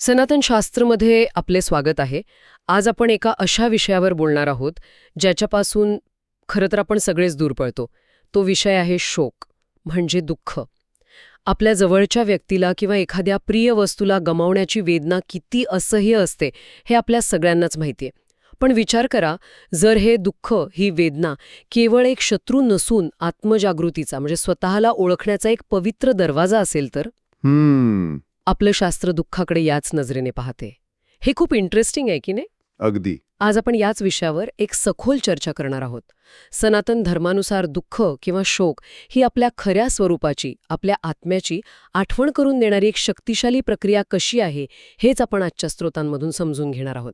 सनातन शास्त्रमध्ये आपले स्वागत आहे. आज आपण एका अशा विषयावर बोलणार आहोत ज्याच्यापासून खरं तर आपण सगळेच दूर पळतो. तो विषय आहे शोक, म्हणजे दुःख. आपल्या जवळच्या व्यक्तीला किंवा एखाद्या प्रिय वस्तूला गमावण्याची वेदना किती असह्य असते हे आपल्या सगळ्यांनाच माहितीये. पण विचार करा, जर हे दुःख, ही वेदना केवळ एक शत्रू नसून आत्मजागृतीचा म्हणजे स्वतःला ओळखण्याचा एक पवित्र दरवाजा असेल तर? आपलं शास्त्र दुःखाकडे याच नजरेने पाहते. हे खूप इंटरेस्टिंग आहे की नाही? अगदी. आज आपण याच विषयावर एक सखोल चर्चा करणार आहोत. सनातन धर्मानुसार दुःख किंवा शोक ही आपल्या खऱ्या स्वरूपाची, आपल्या आत्म्याची आठवण करून देणारी एक शक्तिशाली प्रक्रिया कशी आहे, हेच आपण आजच्या स्रोतांमधून समजून घेणार आहोत.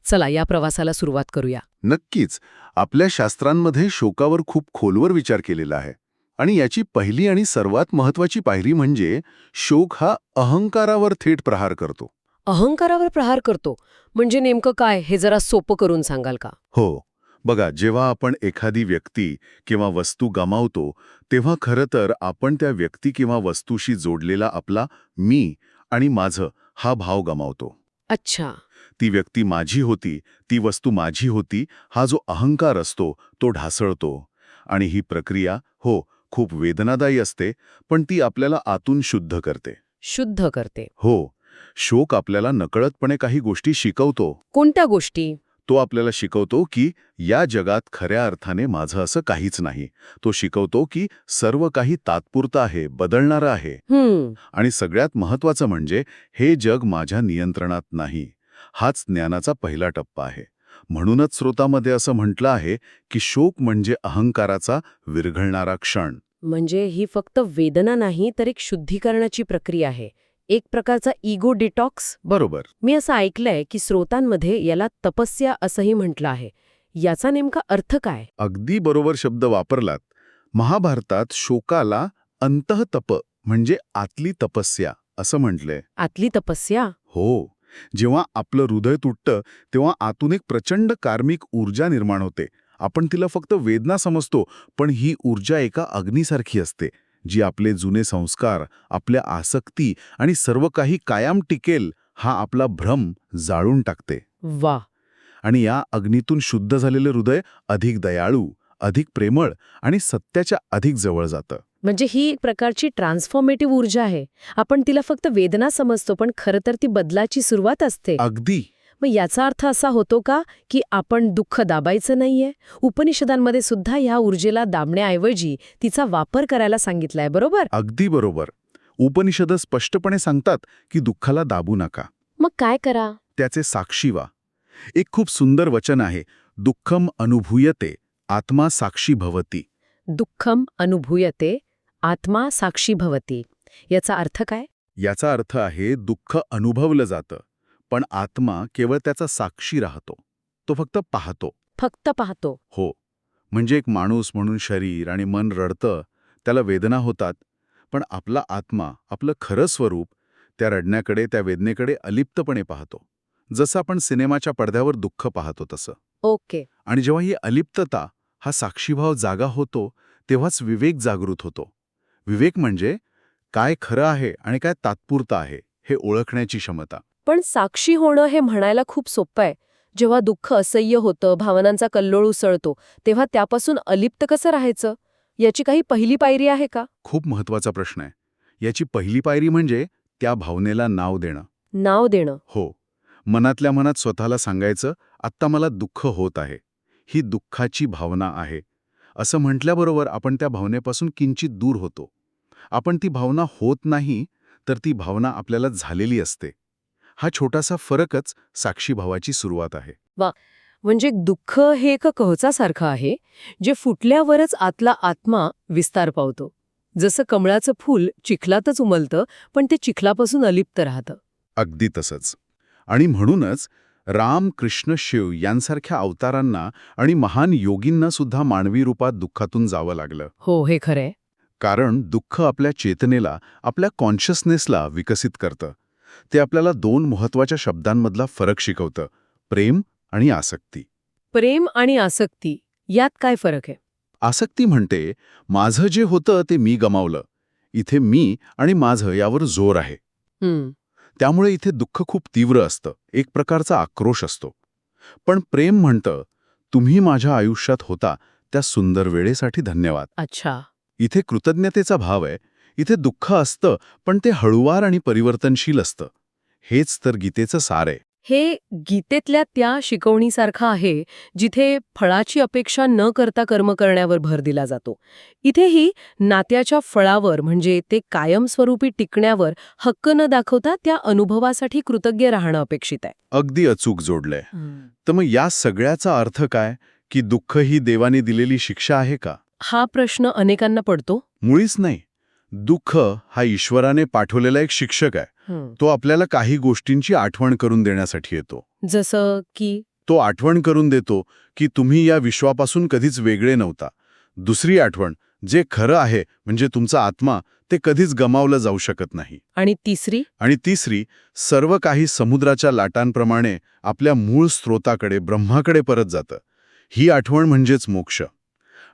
चला या प्रवासाला सुरुवात करूया. नक्कीच. आपल्या शास्त्रांमध्ये शोकावर खूप खोलवर विचार केलेला आहे. आणि याची पहिली आणि सर्वात महत्वाची पायरी म्हणजे शोक हा अहंकारावर थेट प्रहार करतो. अहंकारावर प्रहार करतो म्हणजे नेमकं काय, हे जरा सोपं करून सांगाल का? हो. बघा, जेव्हा आपण एखादी व्यक्ती किंवा वस्तू गमावतो तेव्हा खरं तर आपण त्या व्यक्ती किंवा वस्तूशी जोडलेला आपला मी आणि माझं हा भाव गमावतो. अच्छा. ती व्यक्ती माझी होती, ती वस्तू माझी होती, हा जो अहंकार असतो तो ढासळतो. आणि ही प्रक्रिया खूप वेदनादायी असते, पण ती आपल्याला आतून शुद्ध करते. शुद्ध करते. हो. शोक आपल्याला नकळतपणे काही गोष्टी शिकवतो. कोणत्या गोष्टी? तो आपल्याला शिकवतो की या जगात खऱ्या अर्थाने माझं असं काहीच नाही. तो शिकवतो की सर्व काही तात्पुरतं आहे, बदलणारं आहे. आणि सगळ्यात महत्वाचं म्हणजे हे जग माझ्या नियंत्रणात नाही. हाच ज्ञानाचा पहिला टप्पा आहे. म्हणूनच स्रोतामध्ये असं म्हटलं आहे की शोक म्हणजे अहंकाराचा विरघळणारा क्षण. म्हणजे ही फक्त वेदना नाही, तर एक शुद्धीकरणाची प्रक्रिया आहे, एक प्रकारचा इगो डिटॉक्स. बरोबर. मी असं ऐकलंय की स्रोतांमध्ये याला तपस्या असंही म्हटलं आहे. याचा नेमका अर्थ काय? अगदी बरोबर शब्द वापरलात. महाभारतात शोकाला अंतःतप म्हणजे आतली तपस्या असं म्हटलंय. आतली तपस्या? हो. जेव्हा आपलं हृदय तुटतं तेव्हा आतून एक प्रचंड कार्मिक ऊर्जा निर्माण होते. आपण तिला फक्त वेदना समजतो, पण ही ऊर्जा एका अग्नीसारखी असते, जी आपले जुने संस्कार, आपल्या आसक्ती आणि सर्व काही कायम टिकेल हा आपला भ्रम जाळून टाकते. वा. आणि या अग्नीतून शुद्ध झालेलं हृदय अधिक दयाळू, अधिक प्रेमळ आणि सत्याच्या अधिक जवळ जातं. म्हणजे ही एक प्रकारची ट्रान्सफॉर्मेटिव्ह ऊर्जा आहे. आपण तिला फक्त वेदना समजतो, पण खरं तर ती बदलाची सुरुवात असते. अगदी. मग याचा अर्थ असा होतो का की आपण दुःख दाबायचं नाहीये? उपनिषदांमध्ये सुद्धा ह्या ऊर्जेला दाबण्याऐवजी तिचा वापर करायला सांगितलाय, बरोबर? अगदी बरोबर. उपनिषद स्पष्टपणे सांगतात की दुःखाला दाबू नका. मग काय करा? त्याचे साक्षी व्हा. एक खूप सुंदर वचन आहे, दुःखम अनुभूयते आत्मा साक्षी भवती. दुःखम अनुभूयते आत्मा साक्षी भवती. याचा अर्थ काय? याचा अर्थ आहे दुःख अनुभवलं जातं, पण आत्मा केवळ त्याचा साक्षी राहतो. तो फक्त पाहतो. फक्त पाहतो. हो. म्हणजे एक माणूस म्हणून शरीर आणि मन रडतं, त्याला वेदना होतात, पण आपला आत्मा, आपलं खरं स्वरूप त्या रडण्याकडे, त्या वेदनेकडे अलिप्तपणे पाहतो. जसं आपण सिनेमाच्या पडद्यावर दुःख पाहतो तसं. ओके. आणि जेव्हा ही अलिप्तता, हा साक्षीभाव जागा होतो, तेव्हाच विवेक जागृत होतो. विवेक म्हणजे काय खरं आहे आणि काय तात्पुरतं आहे हे ओळखण्याची क्षमता. पण साक्षी होणं हे म्हणायला खूप सोपं आहे. जेव्हा दुःख असह्य होतं, भावनांचा कल्लोळ उसळतो, तेव्हा त्यापासून अलिप्त कसं राहायचं? याची काही पहिली पायरी आहे का? खूप महत्वाचा प्रश्न आहे. याची पहिली पायरी म्हणजे त्या भावनेला नाव देणं. नाव देणं. हो. मनातल्या मनात स्वतःला सांगायचं, आत्ता मला दुःख होत आहे. ही दुःखाची भावना आहे. असं म्हटल्याबरोबर आपण त्या भावनेपासून किंचित दूर होतो. आपण ती भावना होत नाही, तर ती भावना आपल्याला झालेली असते. हा छोटासा फरकच साक्षीभावाची सुरुवात आहे. वा. म्हणजे दुःख हे एका कवचासारखं आहे, जे फुटल्यावरच आतला आत्मा विस्तार पावतो. जसं कमळाचं फूल चिखलातच उमलतं, पण ते चिखलापासून अलिप्त राहतं. अगदी तसंच. आणि म्हणूनच राम, कृष्ण, शिव यांसारख्या अवतारांना आणि महान योगींना सुद्धा मानवी रूपात दुःखातून जावं लागलं. हो, हे खरंय. कारण दुःख आपल्या चेतनेला, आपल्या कॉन्शियसनेसला विकसित करतं. ते आपल्याला दोन महत्वाच्या शब्दांमधला फरक शिकवतं, प्रेम आणि आसक्ती. प्रेम आणि आसक्ती यात काय फरक आहे? आसक्ती म्हणते, माझं जे होतं ते मी गमावलं. इथे मी आणि माझं यावर जोर आहे. त्यामुळे इथे दुःख खूप तीव्र असतं, एक प्रकारचा आक्रोश असतो. पण प्रेम म्हणतं, तुम्ही माझ्या आयुष्यात होता त्या सुंदर वेळेसाठी धन्यवाद. अच्छा. इथे कृतज्ञतेचा भाव आहे. इथे दुःख असतं, पण ते हळुवार आणि परिवर्तनशील असतं. हेच तर गीतेचं सार आहे. हे गीतेतल्या त्या शिकवणीसारखं आहे जिथे फळाची अपेक्षा न करता कर्म करण्यावर भर दिला जातो. इथेही नात्याच्या फळावर म्हणजे ते कायमस्वरूपी टिकण्यावर हक्क न दाखवता त्या अनुभवासाठी कृतज्ञ राहणं अपेक्षित आहे. अगदी अचूक जोडलंय. तर मग या सगळ्याचा अर्थ काय, की दुःख ही देवाने दिलेली शिक्षा आहे का? हा प्रश्न अनेकांना पडतो. मुळीच नाही. दुःख हा ईश्वराने पाठवलेला एक शिक्षक आहे. तो आपल्याला काही गोष्टींची आठवण करून देण्यासाठी येतो. जसं की तो आठवण करून देतो की तुम्ही या विश्वापासून कधीच वेगळे नव्हता. दुसरी आठवण, जे खरं आहे म्हणजे तुमचा आत्मा, ते कधीच गमावलं जाऊ शकत नाही. आणि तिसरी, सर्व काही समुद्राच्या लाटांप्रमाणे आपल्या मूळ स्रोताकडे, ब्रह्माकडे परत जातं. ही आठवण म्हणजेच मोक्ष.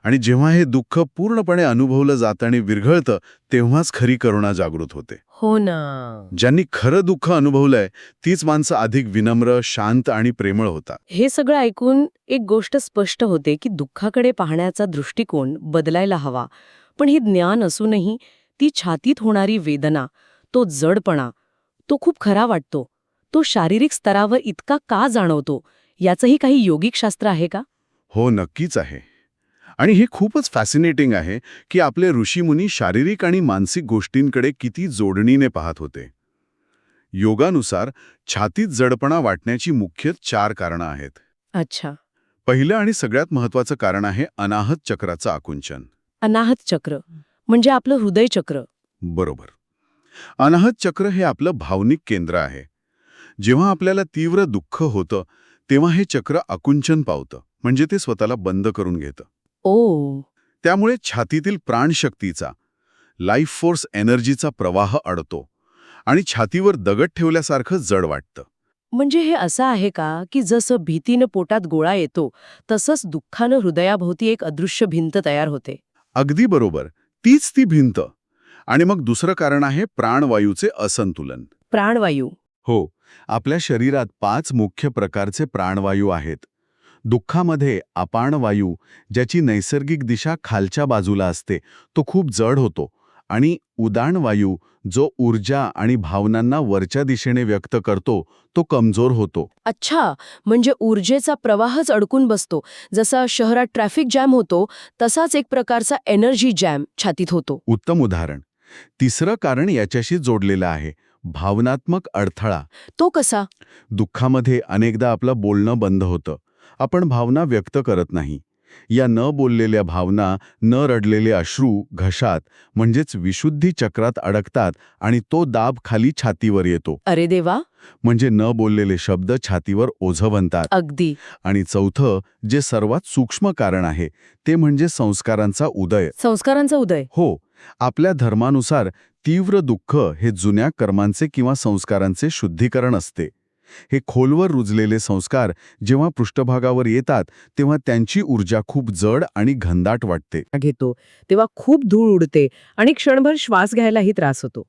आणि जेव्हा हे दुःख पूर्णपणे अनुभवलं जातं आणि विरघळतं, तेव्हाच खरी करुणा जागृत होते. हो ना. ज्यांनी खरं दुःख अनुभवलंय तीच माणसं अधिक विनम्र, शांत आणि प्रेमळ होतात. हे सगळं ऐकून एक गोष्ट स्पष्ट होते की दुःखाकडे पाहण्याचा दृष्टिकोन बदलायला हवा. पण हे ज्ञान असूनही ती छातीत होणारी वेदना, तो जडपणा, तो खूप खरा वाटतो. तो शारीरिक स्तरावर इतका का जाणवतो याचंही काही योगिक शास्त्र आहे का? हो, नक्कीच आहे. आणि हे खूपच फॅसिनेटिंग आहे की आपले ऋषीमुनी शारीरिक आणि मानसिक गोष्टींकडे किती जोडणीने पाहत होते. योगानुसार छातीत जडपणा वाटण्याची मुख्य 4 कारणं आहेत. अच्छा. पहिलं आणि सगळ्यात महत्त्वाचं कारण आहे अनाहत चक्राचं आकुंचन. अनाहत चक्र म्हणजे आपलं हृदय चक्र. बरोबर. अनाहत चक्र हे आपलं भावनिक केंद्र आहे. जेव्हा आपल्याला तीव्र दुःख होतं तेव्हा हे चक्र आकुंचन पावतं, म्हणजे ते स्वतःला बंद करून घेतं. ओ. त्यामुळे छातीतील प्राणशक्तीचा, लाईफ फोर्स एनर्जीचा प्रवाह अडतो आणि छातीवर दगड ठेवल्यासारखं जड वाटतं. म्हणजे हे असं आहे का की जसं भीतीनं पोटात गोळा येतो तसंच दुःखानं हृदयाभोवती एक अदृश्य भिंत तयार होते? अगदी बरोबर. तीच ती भिंत. आणि मग दुसरं कारण आहे प्राणवायूचे असंतुलन. प्राणवायू. हो, आपल्या शरीरात 5 मुख्य प्रकारचे प्राणवायू आहेत. दुःखामध्ये अपानवायू, ज्याची नैसर्गिक दिशा खालच्या बाजूला असते, तो खूप जड होतो. आणि उदानवायू, जो ऊर्जा आणि भावनांना वरच्या दिशेने व्यक्त करतो, तो कमजोर होतो. अच्छा, म्हणजे ऊर्जेचा प्रवाहच अडकून बसतो. जसा शहरात ट्रॅफिक जॅम होतो तसाच एक प्रकारचा एनर्जी जॅम छातीत होतो. उत्तम उदाहरण. तिसरं कारण याच्याशी जोडलेलं आहे, भावनात्मक अडथळा. तो कसा? दुःखामध्ये अनेकदा आपलं बोलणं बंद होतं. आपण भावना व्यक्त करत नाही. या न बोललेल्या भावना, न रडलेले अश्रू घशात म्हणजेच विशुद्धी चक्रात अडकतात आणि तो दाब खाली छातीवर येतो. अरे देवा. म्हणजे न बोललेले शब्द छातीवर ओझं बनतात. अगदी. आणि चौथं, जे सर्वात सूक्ष्म कारण आहे, ते म्हणजे संस्कारांचा उदय. संस्कारांचा उदय. हो, आपल्या धर्मानुसार तीव्र दुःख हे जुन्या कर्मांचे किंवा संस्कारांचे शुद्धीकरण असते. हे खोलवर रुजलेले संस्कार जेव्हा पृष्ठभागावर येतात तेव्हा त्यांची ऊर्जा खूप जड आणि घनदाट वाटते. घेतो तेव्हा खूप धूळ उडते आणि क्षणभर श्वास घ्यायलाही त्रास होतो.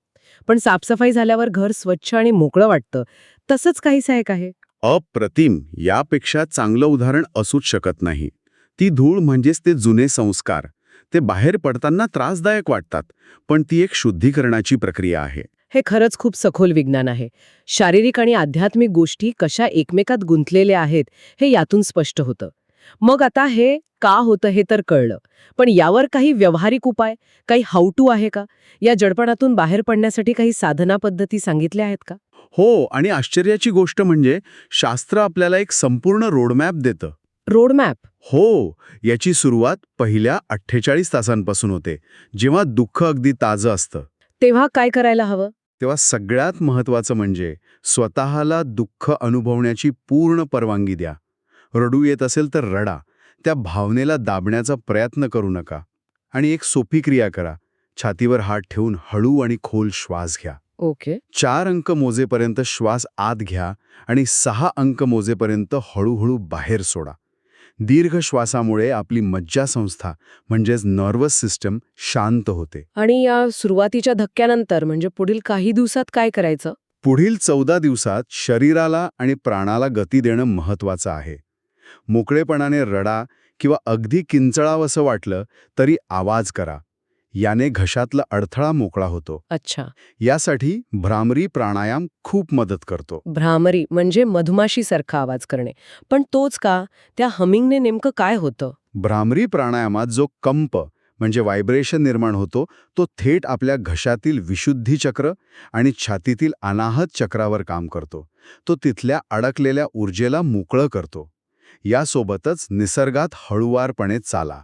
पण साफसफाई झाल्यावर घर स्वच्छ आणि मोकळं वाटतं. तसंच काहीच आहे का हे? अप्रतिम. यापेक्षा चांगलं उदाहरण असूच शकत नाही. ती धूळ म्हणजेच ते जुने संस्कार. ते बाहेर पडताना त्रासदायक वाटतात, पण ती एक शुद्धीकरणाची प्रक्रिया आहे. हे खरंच खूप सखोल विज्ञान आहे. शारीरिक आणि आध्यात्मिक गोष्टी कशा एकमेकात गुंतलेल्या आहेत हे यातून स्पष्ट होतं. मग आता हे का होतं हे तर कळलं. पण यावर काही व्यावहारिक उपाय, काही हाऊ टू आहे का? या जडपणातून बाहेर पडण्यासाठी काही साधना पद्धती सांगितल्या आहेत का? हो, आणि आश्चर्याची गोष्ट म्हणजे शास्त्र आपल्याला एक संपूर्ण रोडमॅप देतं. रोडमॅप? हो, याची सुरुवात पहिल्या 48 तासांपासून होते, जेव्हा दुःख अगदी ताजं असतं. तेव्हा काय करायला हवं? तेव्हा सगळ्यात महत्त्वाचं म्हणजे स्वतःला दुःख अनुभवण्याची पूर्ण परवानगी द्या. रडू येत असेल तर रडा. त्या भावनेला दाबण्याचा प्रयत्न करू नका. आणि एक सोपी क्रिया करा. छातीवर हात ठेवून हळू आणि खोल श्वास घ्या. ओके. 4 अंक मोजेपर्यंत श्वास आत घ्या आणि 6 अंक मोजेपर्यंत हळूहळू बाहेर सोडा. दीर्घ श्वासामुळे आपली मज्जासंस्था म्हणजेच नर्वस सिस्टम शांत होते. आणि या सुरुवातीच्या धक्क्यानंतर म्हणजे पुढील काही दिवसात काय करायचं? पुढील 14 दिवसात शरीराला आणि प्राणाला गती देणं महत्वाचं आहे. मोकळेपणाने रडा किंवा अगदी किंचळावंसं वाटलं तरी आवाज करा. याने घशातला अडथळा मोकळा होतो. अच्छा. यासाठी भ्रामरी प्राणायाम खूप मदत करतो. भ्रामरी म्हणजे मधमाशीसारखा आवाज करणे. पण तोच का? त्या हमिंगने नेमकं काय होतं? भ्रामरी प्राणायामात जो कंप म्हणजे व्हायब्रेशन निर्माण होतो तो थेट आपल्या घशातील विशुद्धी चक्र आणि छातीतील अनाहत चक्रावर काम करतो. तो तिथल्या अडकलेल्या ऊर्जेला मोकळं करतो. यासोबतच निसर्गात हळुवारपणे चाला.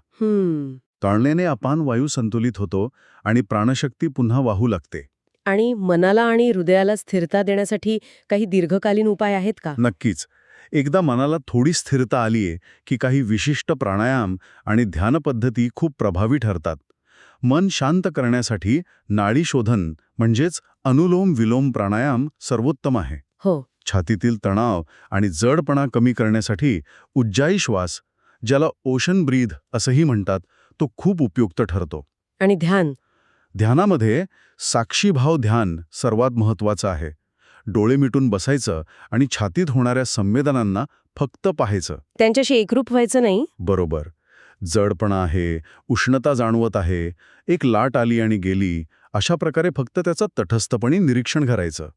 तळणेने अपान वायू संतुलित होतो आणि प्राणशक्ती पुन्हा वाहू लागते. आणि मनाला आणि हृदयाला स्थिरता देण्यासाठी काही दीर्घकालीन उपाय आहेत का? नक्कीच. एकदा मनाला थोडी स्थिरता आलीये की काही विशिष्ट प्राणायाम आणि ध्यान पद्धती खूप प्रभावी ठरतात. मन शांत करण्यासाठी नाडी शोधन म्हणजेच अनुलोम विलोम प्राणायाम सर्वोत्तम आहे. हो. छातीतील तणाव आणि जडपणा कमी करण्यासाठी उज्जाई श्वास, ज्याला ओशन ब्रीथ असंही म्हणतात, तो खूप उपयुक्त ठरतो. आणि ध्यान? ध्यानामध्ये साक्षीभाव ध्यान सर्वात महत्वाचं आहे. डोळे मिटून बसायचं आणि छातीत होणाऱ्या संवेदनांना फक्त पाहायचं. त्यांच्याशी एकरूप व्हायचं नाही? बरोबर. जडपणा आहे, उष्णता जाणवत आहे, एक लाट आली आणि गेली, अशा प्रकारे फक्त त्याचं तटस्थपणे निरीक्षण करायचं.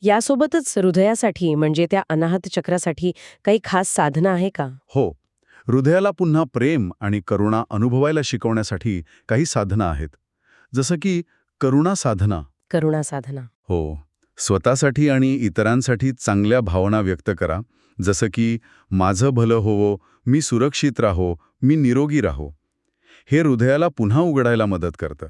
यासोबतच हृदयासाठी म्हणजे त्या अनाहत चक्रासाठी काही खास साधना आहे का? हो. हृदयाला पुन्हा प्रेम आणि करुणा अनुभवायला शिकवण्यासाठी काही साधना आहेत. जसं की करुणा साधना. करुणा साधना. हो. स्वतःसाठी आणि इतरांसाठी चांगल्या भावना व्यक्त करा. जसं की माझं भलं होवो, मी सुरक्षित राहो, मी निरोगी राहो. हे हृदयाला पुन्हा उघडायला मदत करतं.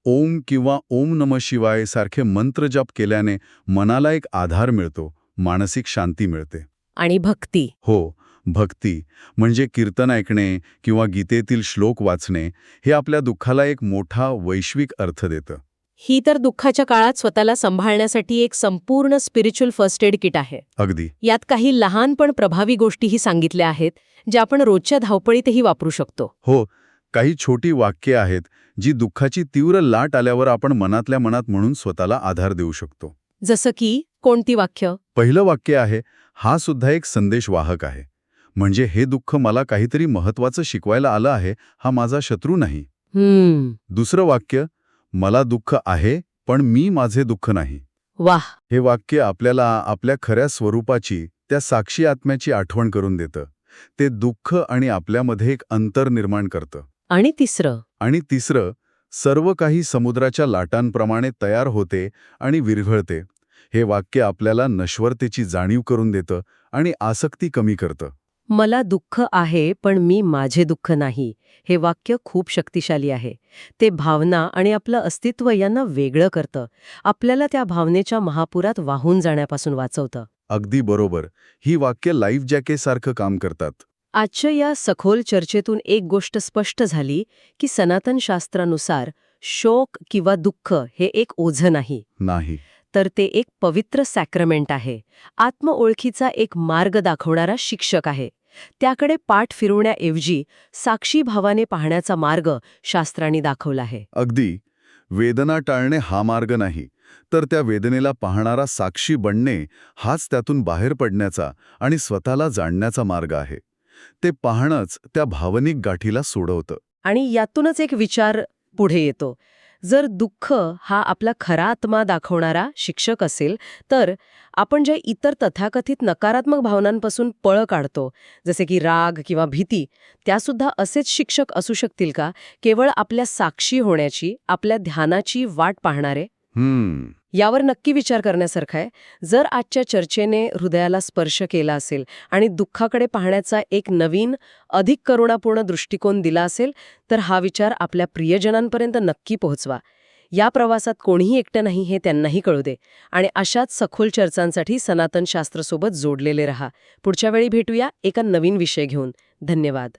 ओम किंवा ओम नमः शिवाय सारखे मंत्र जप केल्याने मनाला एक आधार मिळतो, मानसिक शांती मिळते. आणि भक्ती? हो. भक्ती म्हणजे कीर्तन ऐकणे किंवा गीतेतील श्लोक वाचणे हे आपल्या दुःखाला एक मोठा वैश्विक अर्थ देतं. ही तर दुःखाच्या काळात स्वतःला सांभाळण्यासाठी एक संपूर्ण स्पिरिच्युअल फर्स्ट एड किट आहे. अगदी. यात काही लहान पण प्रभावी गोष्टीही सांगितल्या आहेत ज्या आपण रोजच्या धावपळीतही वापरू शकतो. हो. काही छोटी वाक्ये आहेत जी दुःखाची तीव्र लाट आल्यावर आपण मनातल्या मनात म्हणून स्वतःला आधार देऊ शकतो. जसं की कोणती वाक्य? पहिलं वाक्य आहे, हा सुद्धा एक संदेशवाहक आहे. म्हणजे हे दुःख मला काहीतरी महत्वाचं शिकवायला आलं आहे, हा माझा शत्रू नाही. दुसरं वाक्य, मला दुःख आहे पण मी माझे दुःख नाही. वाह. हे वाक्य आपल्याला आपल्या खऱ्या स्वरूपाची, त्या साक्षी आत्म्याची आठवण करून देतं. ते दुःख आणि आपल्यामध्ये एक अंतर निर्माण करतं. आणि तिसरं, सर्व काही समुद्राच्या लाटांप्रमाणे तयार होते आणि विरघळते. हे वाक्य आपल्याला नश्वरतेची जाणीव करून देतं आणि आसक्ती कमी करतं. मला दुःख आहे पण मी माझे दुःख नाही. हे वाक्य खूप शक्तिशाली आहे. ते भावना आणि आपलं अस्तित्व यांना वेगळं करतं. आपल्याला त्या भावनेच्या महापुरात वाहून जाण्यापासून वाचवतं. अगदी बरोबर. ही वाक्य लाईफ जॅकेटसारखं काम करतात. आजच्या या सखोल चर्चेतून एक गोष्ट स्पष्ट झाली की सनातन शास्त्रानुसार शोक किंवा दुःख हे एक ओझं नाही, तर ते एक पवित्र सॅक्रमेंट आहे. आत्मओळखीचा एक मार्ग दाखवणारा शिक्षक आहे. त्याकडे पाठ फिरवण्याऐवजी साक्षी भावाने पाहण्याचा मार्ग शास्त्रांनी दाखवला आहे. अगदी. वेदना टाळणे हा मार्ग नाही, तर त्या वेदनेला पाहणारा साक्षी बनणे हाच त्यातून बाहेर पडण्याचा आणि स्वतःला जाणण्याचा मार्ग आहे. ते पाहणंच त्या भावनिक गाठीला सोडवतं. आणि यातूनच एक विचार पुढे येतो. जर दुःख हा आपला खरा आत्मा दाखवणारा शिक्षक असेल तर आपण ज्या इतर तथाकथित नकारात्मक भावनांपासून पळ काढतो, जसे की राग किंवा भीती, त्यासुद्धा असेच शिक्षक असू शकतील का, केवळ आपल्या साक्षी होण्याची, आपल्या ध्यानाची वाट पाहणारे? यावर नक्की विचार करण्यासारखा आहे. जर आजच्या चर्चेने हृदयाला स्पर्श केला असेल आणि दुःखाकडे पाहण्याचा एक नवीन, अधिक करुणापूर्ण दृष्टिकोन दिला असेल, तर हा विचार आपल्या प्रियजनांपर्यंत नक्की पोहोचवा. या प्रवासात कोणीही एकटं नाही हे त्यांनाही कळू दे. आणि अशाच सखोल चर्चांसाठी सनातन शास्त्रसोबत जोडलेले रहा. पुढच्या वेळी भेटूया एका नवीन विषय घेऊन. धन्यवाद.